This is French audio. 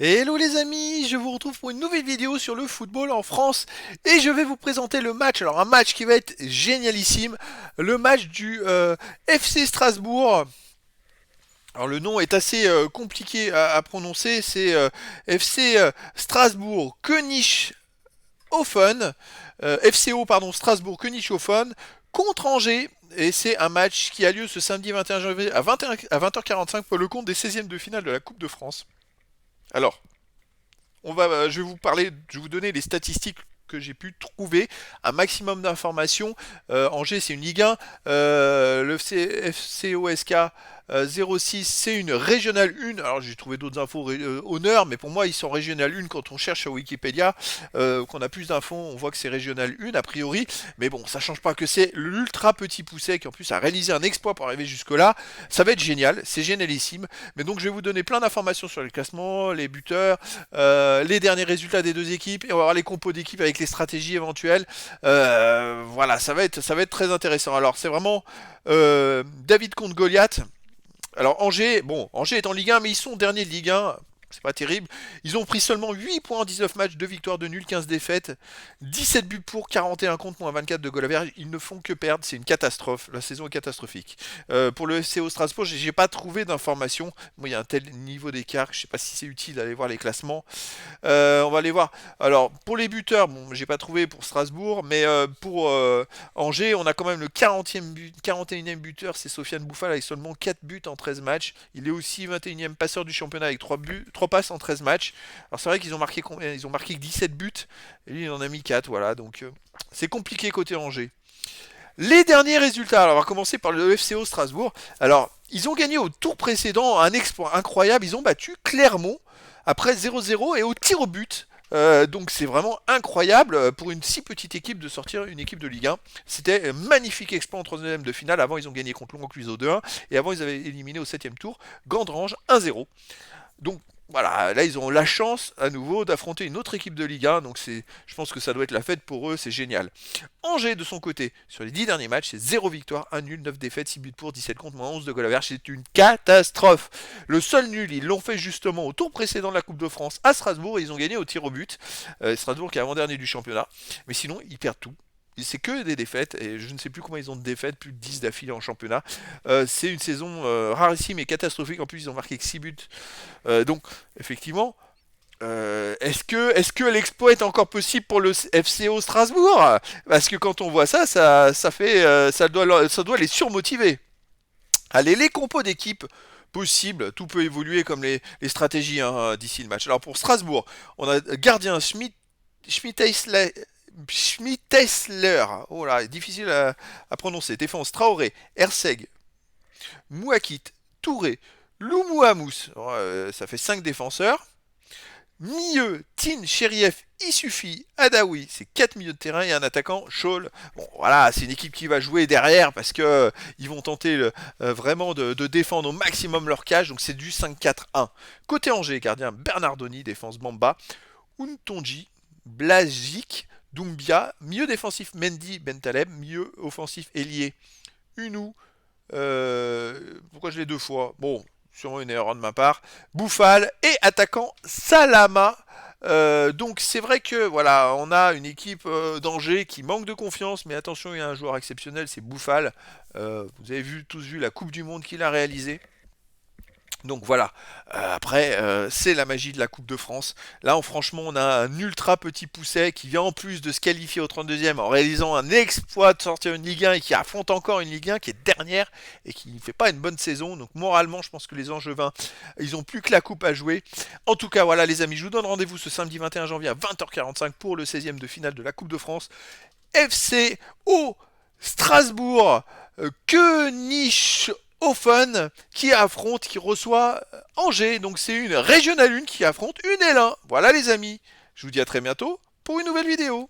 Hello les amis, je vous retrouve pour une nouvelle vidéo sur le football en France et je vais vous présenter le match. Alors un match qui va être génialissime, le match du FC Strasbourg. Alors le nom est assez compliqué à prononcer, c'est FC Strasbourg Königshofen, FCO pardon Strasbourg Königshofen contre Angers. Et c'est un match qui a lieu ce samedi 21 janvier à 20h45 pour le compte des 16e de finale de la Coupe de France. Alors, je vais vous parler, je vais vous donner les statistiques que j'ai pu trouver, un maximum d'informations. Angers, c'est une Ligue 1. Le FCOSK 06, c'est une régionale 1. Alors j'ai trouvé d'autres infos honneur, mais pour moi ils sont régionale 1 quand on cherche sur Wikipédia, qu'on a plus d'infos, on voit que c'est régionale 1 a priori. Mais bon, ça change pas que c'est l'ultra petit pousset qui en plus a réalisé un exploit pour arriver jusque là. Ça va être génial, c'est génialissime. Mais donc je vais vous donner plein d'informations sur les classements, les buteurs, les derniers résultats des deux équipes, et on va voir les compos d'équipe avec les stratégies éventuelles. Voilà, ça va être très intéressant. Alors c'est vraiment David contre Goliath. Alors Angers, bon, Angers est en Ligue 1, mais ils sont derniers de Ligue 1. C'est pas terrible. Ils ont pris seulement 8 points en 19 matchs, 2 victoires, de nuls, 15 défaites, 17 buts pour, 41 contre, moins 24 de goal average. Ils ne font que perdre, c'est une catastrophe. La saison est catastrophique. Pour le FCO Strasbourg, j'ai pas trouvé d'informations. Moi, il y a un tel niveau d'écart que je sais pas si c'est utile d'aller voir les classements. On va aller voir. Alors, pour les buteurs, bon, j'ai pas trouvé pour Strasbourg, mais pour Angers, on a quand même le 41e buteur, c'est Sofiane Bouffal avec seulement 4 buts en 13 matchs. Il est aussi 21e passeur du championnat avec 3 buts, 3 passes en 13 matchs. Alors, c'est vrai qu'ils ont marqué combien? Ils ont marqué que 17 buts, et lui, il en a mis 4, voilà. Donc, c'est compliqué côté Angers. Les derniers résultats, alors on va commencer par le FCO Strasbourg. Alors, ils ont gagné au tour précédent un exploit incroyable, ils ont battu Clermont après 0-0 et au tir au but. Donc c'est vraiment incroyable pour une si petite équipe de sortir une équipe de Ligue 1. C'était un magnifique exploit en troisième de finale. Avant ils ont gagné contre Longcluseau 2-1 et avant ils avaient éliminé au septième tour Gandrange 1-0. Donc voilà, là ils ont la chance à nouveau d'affronter une autre équipe de Ligue 1, donc je pense que ça doit être la fête pour eux, c'est génial. Angers de son côté, sur les 10 derniers matchs, c'est 0 victoire, 1 nul, 9 défaites, 6 buts pour, 17 contre, moins 11 de goal average, c'est une catastrophe. Le seul nul, ils l'ont fait justement au tour précédent de la Coupe de France à Strasbourg, et ils ont gagné au tir au but. Strasbourg qui est avant-dernier du championnat, mais sinon ils perdent tout. C'est que des défaites, et je ne sais plus combien ils ont de défaites, plus de 10 d'affilée en championnat. C'est une saison rarissime et catastrophique, en plus ils ont marqué que 6 buts. Donc effectivement, est-ce que l'exploit est encore possible pour le FCO Strasbourg? Parce que quand on voit ça, ça doit les surmotiver. Allez, les compos d'équipe possibles, tout peut évoluer comme les stratégies hein, d'ici le match. Alors pour Strasbourg, on a gardien Schmittesler, oh là, difficile à prononcer. Défense Traoré, Herseg, Mouakit, Touré, Loumouamous, ça fait 5 défenseurs. Milieu, Tin, Cherieff, il suffit, Adaoui, c'est 4 milieux de terrain et un attaquant, Scholl. Bon, voilà, c'est une équipe qui va jouer derrière parce que ils vont tenter vraiment de défendre au maximum leur cage, donc c'est du 5-4-1. Côté Angers, gardien Bernardoni, défense Bamba, Untonji, Blazic, Doumbia, milieu défensif Mendy, Bentaleb, milieu offensif Elie, Unou, pourquoi je l'ai deux fois? Bon, sûrement une erreur de ma part. Bouffal et attaquant Salama. Donc c'est vrai que voilà, on a une équipe d'Angers qui manque de confiance, mais attention, il y a un joueur exceptionnel, c'est Bouffal. Vous avez tous vu la Coupe du Monde qu'il a réalisée. Donc voilà, après c'est la magie de la Coupe de France. Là franchement on a un ultra petit pousset qui vient en plus de se qualifier au 32e en réalisant un exploit de sortir une Ligue 1 et qui affronte encore une Ligue 1 qui est dernière et qui ne fait pas une bonne saison. Donc moralement je pense que les Angevins ils ont plus que la coupe à jouer. En tout cas voilà les amis, je vous donne rendez-vous ce samedi 21 janvier à 20h45 pour le 16e de finale de la Coupe de France. FC au Strasbourg, Königshofen qui affronte, qui reçoit Angers. Donc c'est une régionale 1 qui affronte une L1. Voilà les amis. Je vous dis à très bientôt pour une nouvelle vidéo.